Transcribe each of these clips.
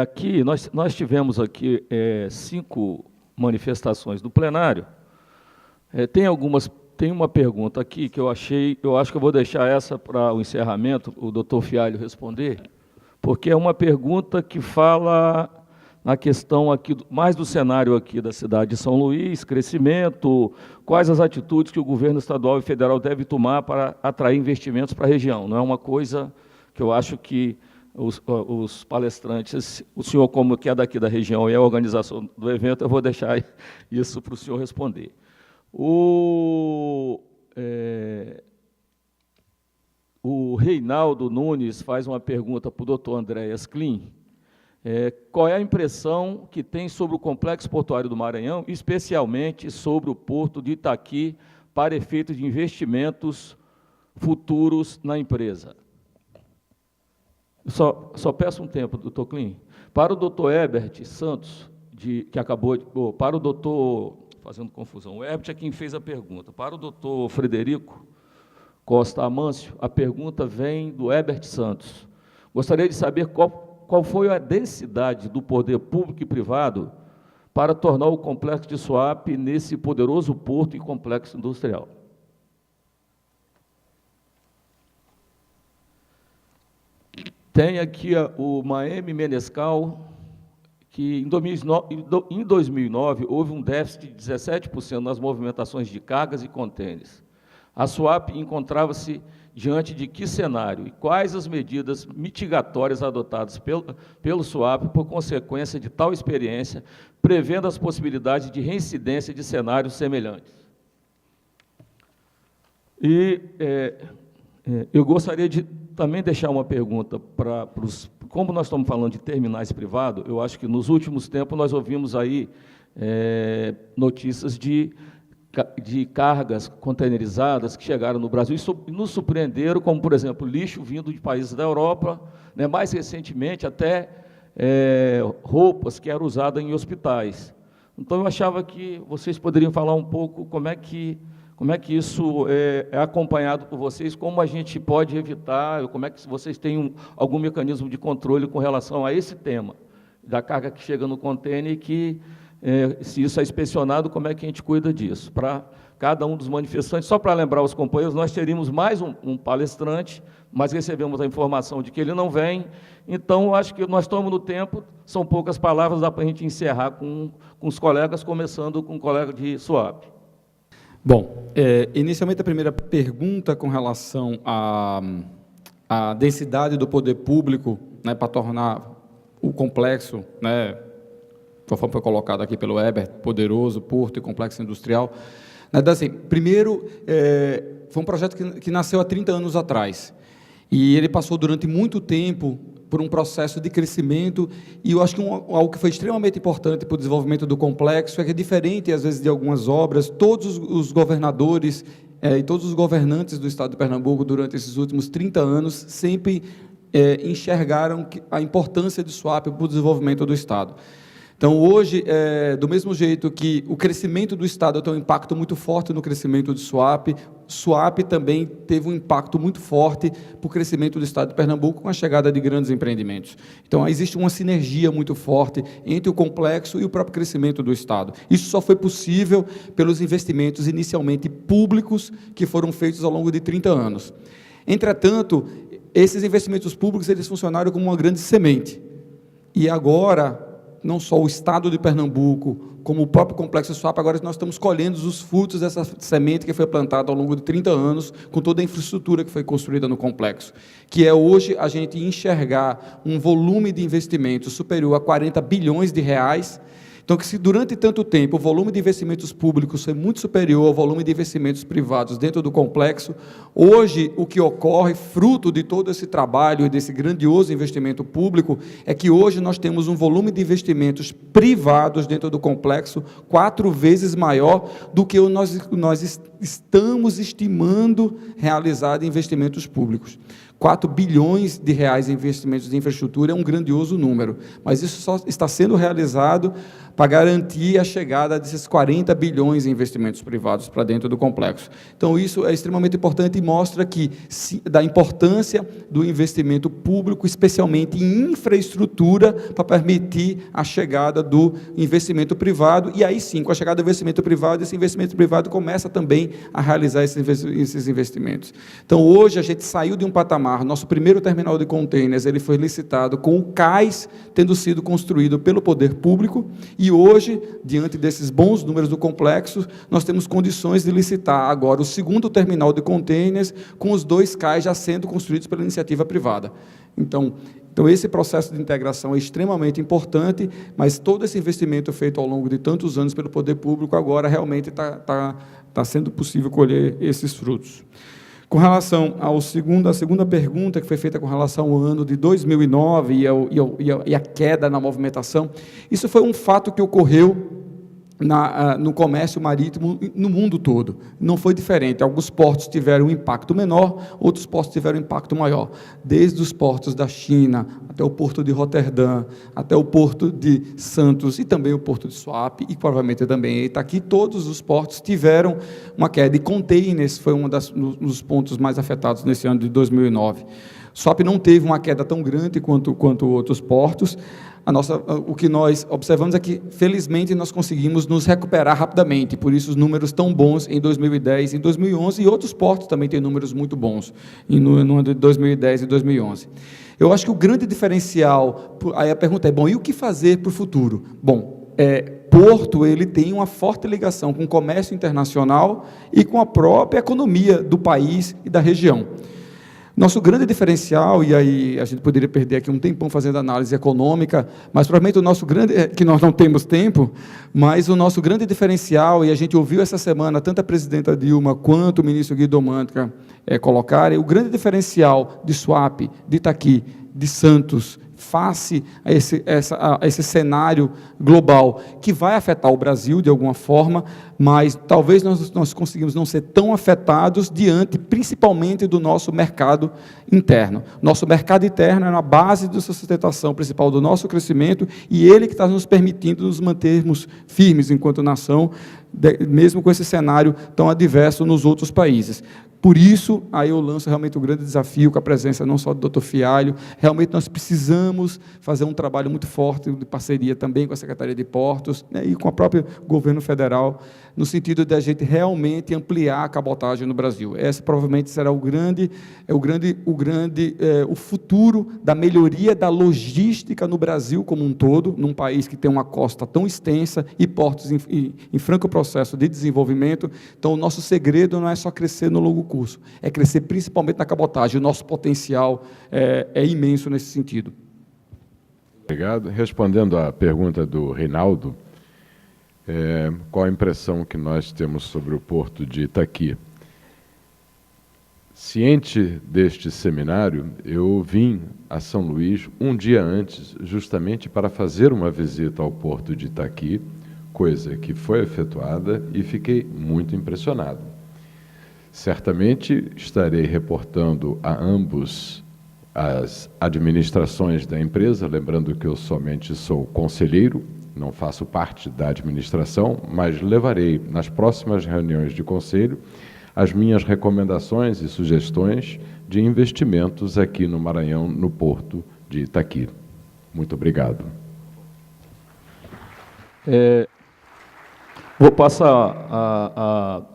aqui nós tivemos aqui 5 manifestações do plenário. Tem uma pergunta aqui que eu acho que eu vou deixar essa para o encerramento, o doutor Fialho responder, porque é uma pergunta que fala na questão aqui, mais do cenário aqui da cidade de São Luís, crescimento, quais as atitudes que o governo estadual e federal deve tomar para atrair investimentos para a região. Não é uma coisa que eu acho que os palestrantes, o senhor, como que é daqui da região e a organização do evento, eu vou deixar isso para o senhor responder. O Reinaldo Nunes faz uma pergunta para o doutor Andréas Klein. Qual é a impressão que tem sobre o Complexo Portuário do Maranhão, especialmente sobre o Porto de Itaqui, para efeitos de investimentos futuros na empresa? Só peço um tempo, doutor Klein. Para o doutor Herbert Santos, que acabou de... para o doutor... Fazendo confusão. O Herbert é quem fez a pergunta. Para o doutor Frederico Costa Amâncio, a pergunta vem do Herbert Santos. Gostaria de saber qual foi a densidade do poder público e privado para tornar o complexo de Suape nesse poderoso porto e complexo industrial. Tem aqui o Maeme Menescal, que em 2009 houve um déficit de 17% nas movimentações de cargas e contêineres. A Suape encontrava-se diante de que cenário? E quais as medidas mitigatórias adotadas pelo Suape por consequência de tal experiência, prevendo as possibilidades de reincidência de cenários semelhantes? E eu gostaria de também deixar uma pergunta para os... Como nós estamos falando de terminais privados, eu acho que nos últimos tempos nós ouvimos aí notícias de cargas containerizadas que chegaram no Brasil e nos surpreenderam, como, por exemplo, lixo vindo de países da Europa, né, mais recentemente até roupas que eram usadas em hospitais. Então, eu achava que vocês poderiam falar um pouco como é que isso é acompanhado por vocês, como a gente pode evitar, como é que vocês têm algum mecanismo de controle com relação a esse tema, da carga que chega no contêiner e que, se isso é inspecionado, como é que a gente cuida disso? Para cada um dos manifestantes, só para lembrar os companheiros, nós teríamos mais um palestrante, mas recebemos a informação de que ele não vem, então, acho que nós estamos no tempo, são poucas palavras, dá para a gente encerrar com os colegas, começando com o colega de Suape. Bom, inicialmente a primeira pergunta com relação à densidade do poder público, né, para tornar o complexo, né, conforme foi colocado aqui pelo Herbert, poderoso, porto e complexo industrial. Então, assim, primeiro, foi um projeto que nasceu há 30 anos atrás, e ele passou durante muito tempo por um processo de crescimento, e eu acho que algo que foi extremamente importante para o desenvolvimento do complexo é que, diferente, às vezes, de algumas obras, todos os governadores e todos os governantes do Estado de Pernambuco, durante esses últimos 30 anos, sempre enxergaram a importância de Suape para o desenvolvimento do Estado. Então, hoje, do mesmo jeito que o crescimento do Estado tem um impacto muito forte no crescimento de Suape, Suape também teve um impacto muito forte para o crescimento do Estado de Pernambuco com a chegada de grandes empreendimentos. Então, existe uma sinergia muito forte entre o complexo e o próprio crescimento do Estado. Isso só foi possível pelos investimentos inicialmente públicos que foram feitos ao longo de 30 anos. Entretanto, esses investimentos públicos eles funcionaram como uma grande semente. E agora, não só o Estado de Pernambuco, como o próprio Complexo Suape, agora nós estamos colhendo os frutos dessa semente que foi plantada ao longo de 30 anos, com toda a infraestrutura que foi construída no complexo, que é hoje a gente enxergar um volume de investimento superior a 40 bilhões de reais. Então, que se durante tanto tempo o volume de investimentos públicos foi muito superior ao volume de investimentos privados dentro do complexo, hoje o que ocorre, fruto de todo esse trabalho e desse grandioso investimento público, é que hoje nós temos um volume de investimentos privados dentro do complexo 4 vezes maior do que nós estamos estimando realizar de investimentos públicos. 4 bilhões de reais em investimentos de infraestrutura é um grandioso número, mas isso só está sendo realizado para garantir a chegada desses 40 bilhões em investimentos privados para dentro do complexo. Então, isso é extremamente importante e mostra que da importância do investimento público, especialmente em infraestrutura, para permitir a chegada do investimento privado, e aí sim, com a chegada do investimento privado, esse investimento privado começa também a realizar esses investimentos. Então, hoje, a gente saiu de um patamar, nosso primeiro terminal de containers, ele foi licitado com o cais tendo sido construído pelo poder público, e hoje, diante desses bons números do complexo, nós temos condições de licitar agora o segundo terminal de containers, com os 2 cais já sendo construídos pela iniciativa privada. Então, esse processo de integração é extremamente importante, mas todo esse investimento feito ao longo de tantos anos pelo poder público, agora realmente está sendo possível colher esses frutos. Com relação à segunda pergunta, que foi feita com relação ao ano de 2009 e a queda na movimentação, isso foi um fato que ocorreu no comércio marítimo no mundo todo. Não foi diferente. Alguns portos tiveram um impacto menor, outros portos tiveram um impacto maior. Desde os portos da China, até o porto de Roterdã, até o porto de Santos e também o porto de Suape, e provavelmente também Itaqui, todos os portos tiveram uma queda. E containers foi um dos pontos mais afetados nesse ano de 2009. Suape não teve uma queda tão grande quanto outros portos. O que nós observamos é que, felizmente, nós conseguimos nos recuperar rapidamente, por isso os números tão bons em 2010 e 2011, e outros portos também têm números muito bons no ano de 2010 e 2011. Eu acho que o grande diferencial, aí a pergunta é, e o que fazer para o futuro? Porto, ele tem uma forte ligação com o comércio internacional e com a própria economia do país e da região. Nosso grande diferencial, e aí a gente poderia perder aqui um tempão fazendo análise econômica, mas provavelmente o nosso grande, que nós não temos tempo, mas o nosso grande diferencial, e a gente ouviu essa semana tanto a presidenta Dilma quanto o ministro Guido Mantega colocarem, o grande diferencial de Suape, de Itaqui, de Santos, face a esse cenário global, que vai afetar o Brasil de alguma forma, mas talvez nós conseguimos não ser tão afetados diante, principalmente, do nosso mercado interno. Nosso mercado interno é a base da sustentação principal do nosso crescimento, e ele que está nos permitindo nos mantermos firmes enquanto nação, mesmo com esse cenário tão adverso nos outros países. Por isso, aí eu lanço realmente o grande desafio, com a presença não só do Dr. Fialho, realmente nós precisamos fazer um trabalho muito forte de parceria também com a Secretaria de Portos, né, e com o próprio governo federal, no sentido de a gente realmente ampliar a cabotagem no Brasil. Esse provavelmente será o futuro da melhoria da logística no Brasil como um todo, num país que tem uma costa tão extensa e portos em franco processo de desenvolvimento. Então, o nosso segredo não é só crescer no longo curso, é crescer principalmente na cabotagem. O nosso potencial é imenso nesse sentido. Obrigado. Respondendo à pergunta do Reinaldo, qual a impressão que nós temos sobre o porto de Itaqui? Ciente deste seminário, eu vim a São Luís um dia antes, justamente para fazer uma visita ao porto de Itaqui, coisa que foi efetuada e fiquei muito impressionado. Certamente estarei reportando a ambos as administrações da empresa, lembrando que eu somente sou conselheiro, não faço parte da administração, mas levarei nas próximas reuniões de conselho as minhas recomendações e sugestões de investimentos aqui no Maranhão, no porto de Itaqui. Muito obrigado. Vou passar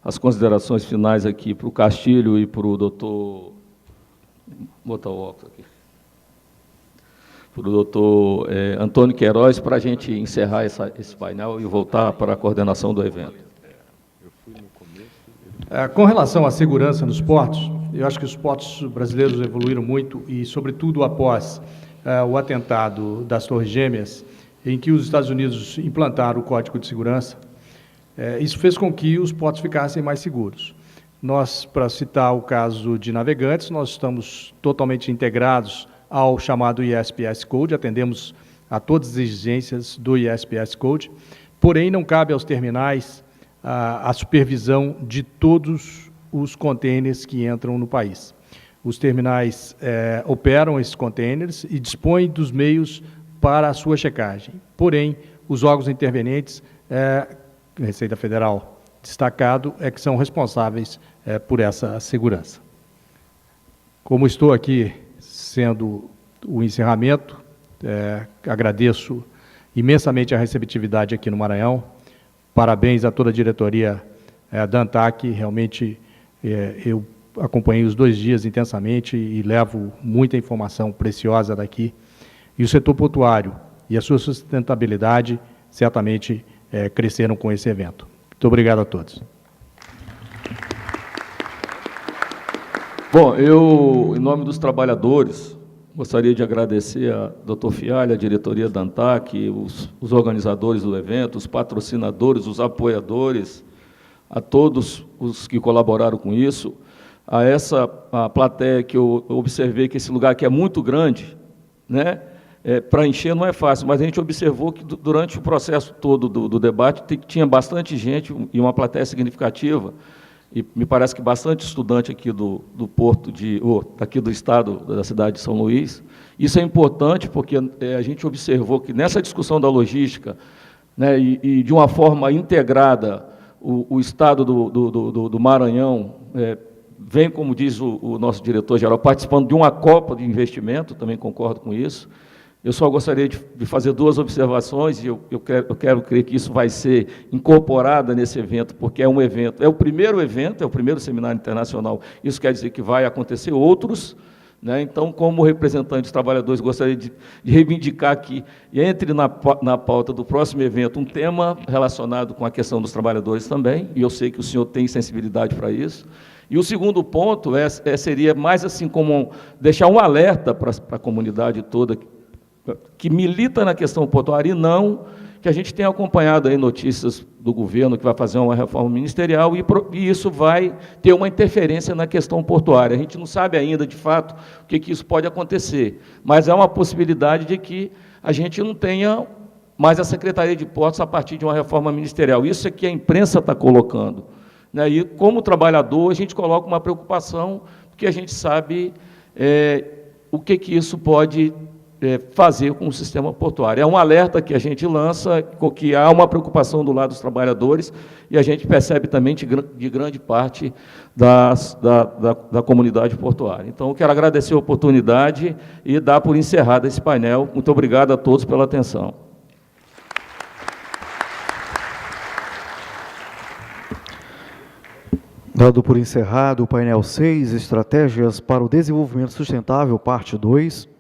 as considerações finais aqui para o Castilho e para o doutor... Vou botar o óculos aqui. Para o doutor Antônio Queiroz, para a gente encerrar esse painel e voltar para a coordenação do evento. Com relação à segurança nos portos, eu acho que os portos brasileiros evoluíram muito e, sobretudo, após o atentado das Torres Gêmeas, em que os Estados Unidos implantaram o Código de Segurança, isso fez com que os portos ficassem mais seguros. Nós, para citar o caso de Navegantes, nós estamos totalmente integrados ao chamado ISPS Code, atendemos a todas as exigências do ISPS Code, porém não cabe aos terminais a supervisão de todos os contêineres que entram no país. Os terminais operam esses contêineres e dispõem dos meios para a sua checagem. Porém, os órgãos intervenientes, Receita Federal destacado, que são responsáveis por essa segurança. Como estou aqui sendo o encerramento, agradeço imensamente a receptividade aqui no Maranhão. Parabéns a toda a diretoria da ANTAC. Realmente, eu acompanhei os 2 dias intensamente e levo muita informação preciosa daqui. E o setor portuário e a sua sustentabilidade certamente cresceram com esse evento. Muito obrigado a todos. Bom, eu, em nome dos trabalhadores, gostaria de agradecer a Dr. Fialho, a diretoria da ANTAC, os organizadores do evento, os patrocinadores, os apoiadores, a todos os que colaboraram com isso, a plateia que eu observei que esse lugar aqui é muito grande, né? Para encher não é fácil, mas a gente observou que durante o processo todo do debate tinha bastante gente e uma plateia significativa, e me parece que bastante estudante aqui do Porto, aqui do estado, da cidade de São Luís. Isso é importante porque a gente observou que nessa discussão da logística, né, e de uma forma integrada, o estado do Maranhão vem, como diz o nosso diretor-geral, participando de uma Copa de investimento, também concordo com isso. Eu só gostaria de fazer 2 observações, e eu quero crer que isso vai ser incorporado nesse evento, porque é um evento, é o primeiro seminário internacional, isso quer dizer que vai acontecer outros, né? Então, como representante dos trabalhadores, gostaria de reivindicar que entre na pauta do próximo evento um tema relacionado com a questão dos trabalhadores também, e eu sei que o senhor tem sensibilidade para isso. E o segundo ponto seria mais assim como deixar um alerta para a comunidade toda que milita na questão portuária, e não que a gente tem acompanhado aí notícias do governo que vai fazer uma reforma ministerial e isso vai ter uma interferência na questão portuária. A gente não sabe ainda, de fato, o que isso pode acontecer, mas é uma possibilidade de que a gente não tenha mais a Secretaria de Portos a partir de uma reforma ministerial. Isso é que a imprensa está colocando, né? E, como trabalhador, a gente coloca uma preocupação, porque a gente sabe o que isso pode fazer com o sistema portuário. É um alerta que a gente lança, que há uma preocupação do lado dos trabalhadores, e a gente percebe também de grande parte da comunidade portuária. Então, eu quero agradecer a oportunidade e dar por encerrado esse painel. Muito obrigado a todos pela atenção. Dado por encerrado o painel 6, Estratégias para o Desenvolvimento Sustentável, parte 2,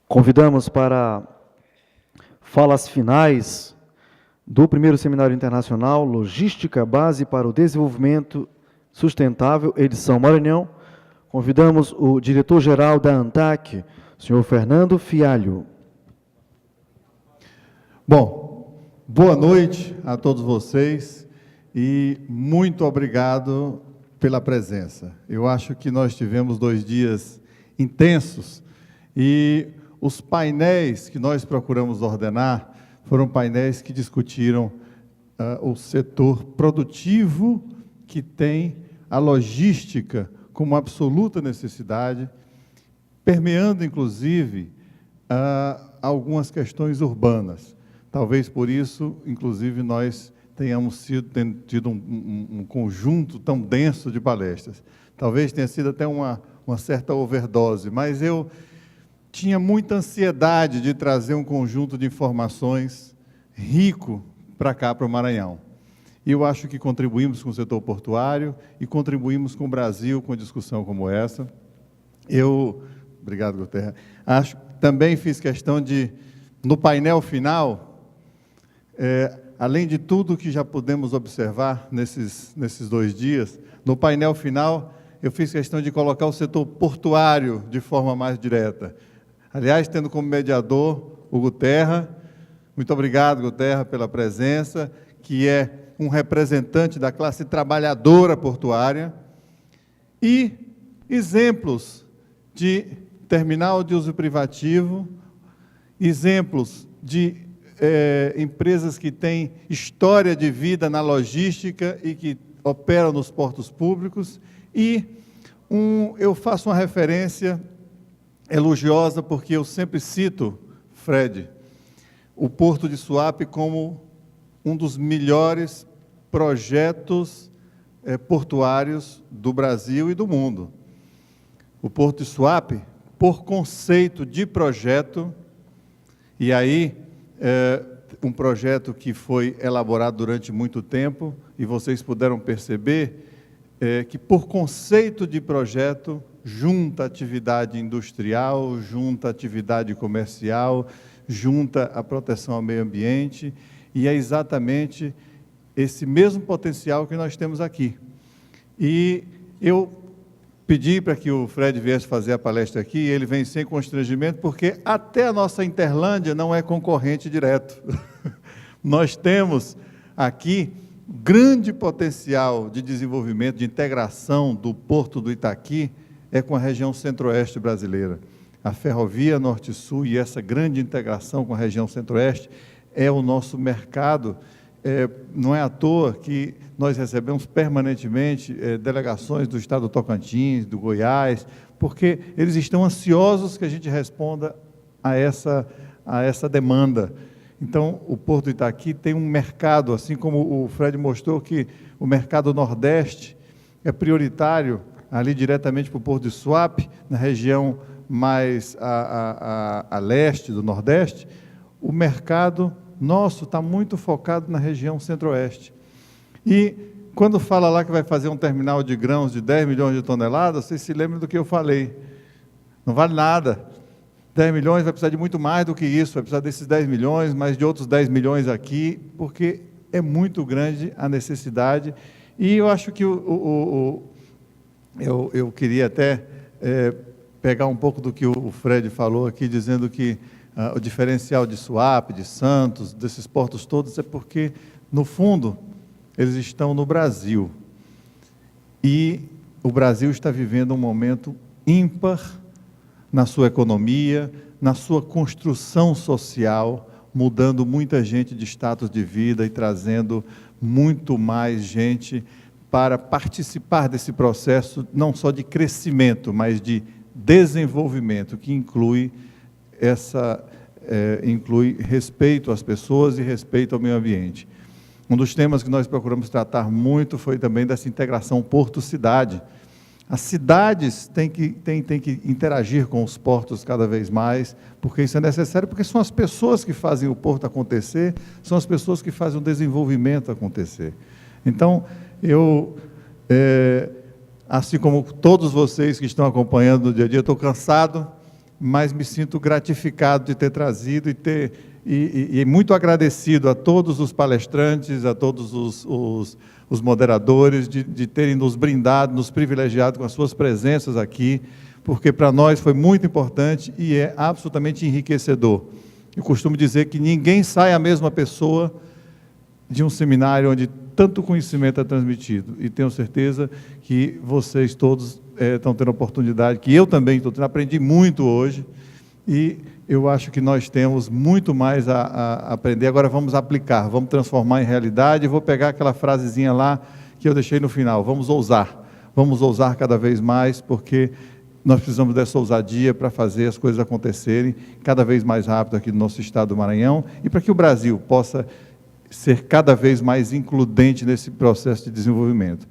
convidamos para falas finais do primeiro Seminário Internacional Logística Base para o Desenvolvimento Sustentável, edição Maranhão. Convidamos o diretor-geral da ANTAC, senhor Fernando Fialho. Bom, boa noite a todos vocês e muito obrigado pela presença. Eu acho que nós tivemos 2 dias intensos e os painéis que nós procuramos ordenar foram painéis que discutiram o setor produtivo, que tem a logística como absoluta necessidade, permeando, inclusive, algumas questões urbanas. Talvez por isso, inclusive, nós tenhamos tido um conjunto tão denso de palestras. Talvez tenha sido até uma certa overdose, mas eu tinha muita ansiedade de trazer um conjunto de informações rico para cá, para o Maranhão. E eu acho que contribuímos com o setor portuário e contribuímos com o Brasil com discussão como essa. Obrigado, Guterra. Também fiz questão de, no painel final, além de tudo que já pudemos observar nesses 2 dias, no painel final, eu fiz questão de colocar o setor portuário de forma mais direta. Aliás, tendo como mediador o Guterra. Muito obrigado, Guterra, pela presença, que é um representante da classe trabalhadora portuária. E exemplos de terminal de uso privativo, exemplos de empresas que têm história de vida na logística e que operam nos portos públicos. E eu faço uma referência elogiosa, porque eu sempre cito, Fred, o Porto de Suape como um dos melhores projetos portuários do Brasil e do mundo. O Porto de Suape, por conceito de projeto, e aí um projeto que foi elaborado durante muito tempo, e vocês puderam perceber que, por conceito de projeto, junta atividade industrial, junta atividade comercial, junta a proteção ao meio ambiente, e é exatamente esse mesmo potencial que nós temos aqui. E eu pedi para que o Fred viesse fazer a palestra aqui, e ele vem sem constrangimento, porque até a nossa Interlândia não é concorrente direto. Nós temos aqui grande potencial de desenvolvimento, de integração do Porto do Itaqui, com a região centro-oeste brasileira. A ferrovia Norte-Sul e essa grande integração com a região centro-oeste é o nosso mercado. Não é à toa que nós recebemos permanentemente delegações do estado do Tocantins, do Goiás, porque eles estão ansiosos que a gente responda a essa demanda. Então, o Porto do Itaqui tem um mercado, assim como o Fred mostrou que o mercado Nordeste é prioritário, ali diretamente para o Porto de Suape, na região mais a leste do Nordeste, o mercado nosso está muito focado na região centro-oeste. E quando fala lá que vai fazer um terminal de grãos de 10 milhões de toneladas, vocês se lembram do que eu falei. Não vale nada. 10 milhões vai precisar de muito mais do que isso, vai precisar desses 10 milhões, mais de outros 10 milhões aqui, porque é muito grande a necessidade. E eu acho que eu queria até pegar um pouco do que o Fred falou aqui, dizendo que o diferencial de Suape, de Santos, desses portos todos, é porque, no fundo, eles estão no Brasil. E o Brasil está vivendo um momento ímpar na sua economia, na sua construção social, mudando muita gente de status de vida e trazendo muito mais gente para participar desse processo, não só de crescimento, mas de desenvolvimento, que inclui respeito às pessoas e respeito ao meio ambiente. Um dos temas que nós procuramos tratar muito foi também dessa integração porto-cidade. As cidades têm que interagir com os portos cada vez mais, porque isso é necessário, porque são as pessoas que fazem o porto acontecer, são as pessoas que fazem o desenvolvimento acontecer. Então, assim como todos vocês que estão acompanhando no dia a dia, eu estou cansado, mas me sinto gratificado de ter trazido e muito agradecido a todos os palestrantes, a todos os moderadores, de terem nos brindado, nos privilegiado com as suas presenças aqui, porque para nós foi muito importante e é absolutamente enriquecedor. Eu costumo dizer que ninguém sai a mesma pessoa de um seminário onde tanto conhecimento é transmitido, e tenho certeza que vocês todos estão tendo a oportunidade, que eu também estou tendo, aprendi muito hoje, e eu acho que nós temos muito mais a aprender. Agora vamos aplicar, vamos transformar em realidade. Eu vou pegar aquela frasezinha lá que eu deixei no final, vamos ousar cada vez mais, porque nós precisamos dessa ousadia para fazer as coisas acontecerem cada vez mais rápido aqui no nosso estado do Maranhão, e para que o Brasil possa ser cada vez mais includente nesse processo de desenvolvimento.